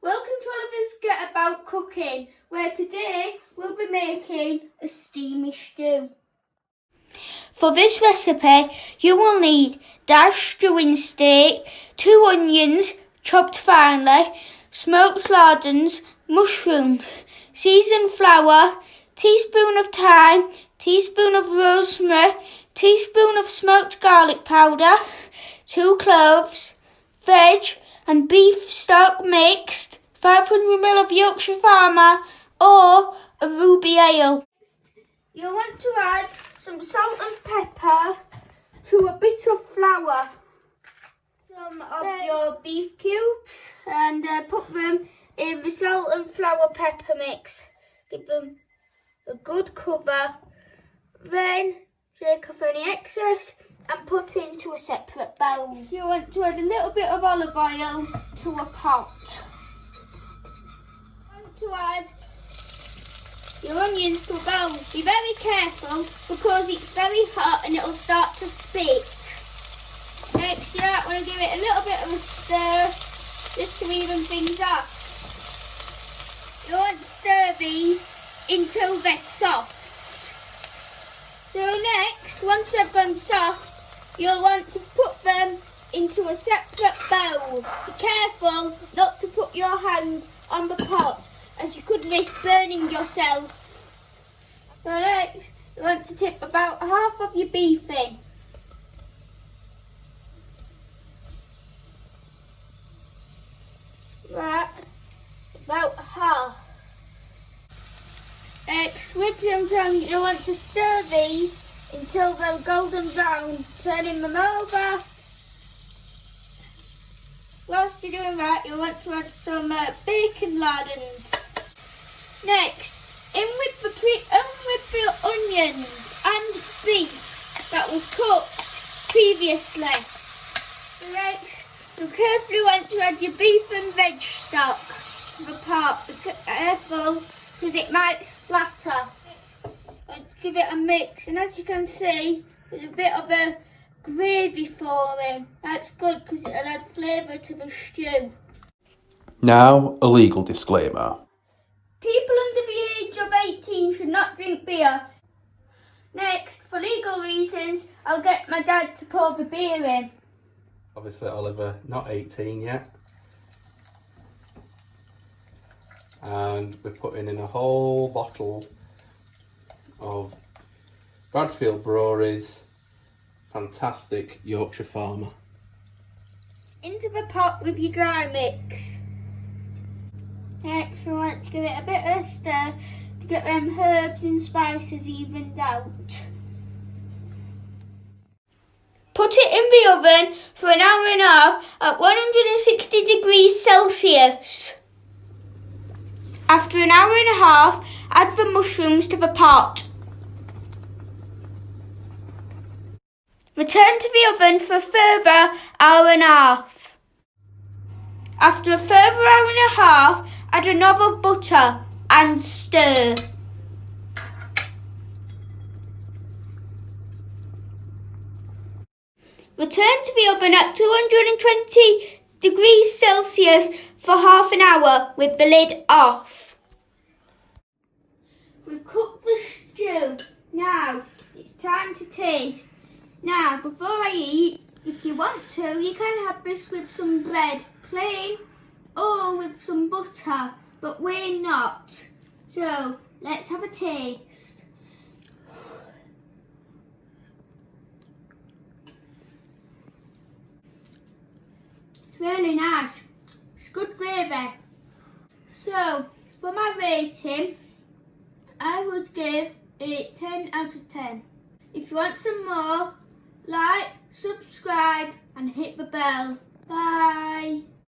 Welcome to Oliver's Get About Cooking, where today we'll be making a steamy stew. For this recipe, you will need dashed stewing steak, 2 onions chopped finely, smoked lardons, mushrooms, seasoned flour, teaspoon of thyme, teaspoon of rosemary, teaspoon of smoked garlic powder, 2 cloves, veg and beef stock mixed, 500ml of Yorkshire Farmer or a ruby ale. You'll want to add some salt and pepper to a bit of flour, some of your beef cubes, and put them in the salt and flour pepper mix. Give them a good cover, then shake off any excess and put into a separate bowl. You want to add a little bit of olive oil to a pot. You want to add your onions to a bowl. Be very careful because it's very hot and it'll start to spit. Next you might want to give it a little bit of a stir just to even things up. You want to stir these until they're soft. So next, once they've gone soft, you'll want to put them into a separate bowl. Be careful not to put your hands on the pot, as you could risk burning yourself. So next, you want to tip about half of your beef in. That, about half. Next, with your tongue, you want to stir these until they're golden brown, turning them over. Whilst you're doing that, you want to add some bacon lardons. Next, in with the onions and beef that was cooked previously. Next, you carefully want to add your beef and veg stock to the pot. Be careful because it might splatter. Let's give it a mix, and as you can see, there's a bit of a gravy forming. That's good because it'll add flavour to the stew. Now, a legal disclaimer. People under the age of 18 should not drink beer. Next, for legal reasons, I'll get my dad to pour the beer in. Obviously, Oliver, not 18 yet. And we're putting in a whole bottle of Bradfield Brewery's fantastic Yorkshire Farmer. Into the pot with your dry mix. Next, we want to give it a bit of a stir to get them herbs and spices evened out. Put it in the oven for an hour and a half at 160 degrees Celsius. After an hour and a half, add the mushrooms to the pot. Return to the oven for a further hour and a half. After a further hour and a half, add a knob of butter and stir. Return to the oven at 220 degrees Celsius for half an hour with the lid off. We've cooked the stew. Now it's time to taste. Now, before I eat, if you want to, you can have this with some bread, plain, or with some butter, but we're not. So, let's have a taste. It's really nice. It's good gravy. So, for my rating, I would give it 10 out of 10. If you want some more, like, subscribe and hit the bell. Bye.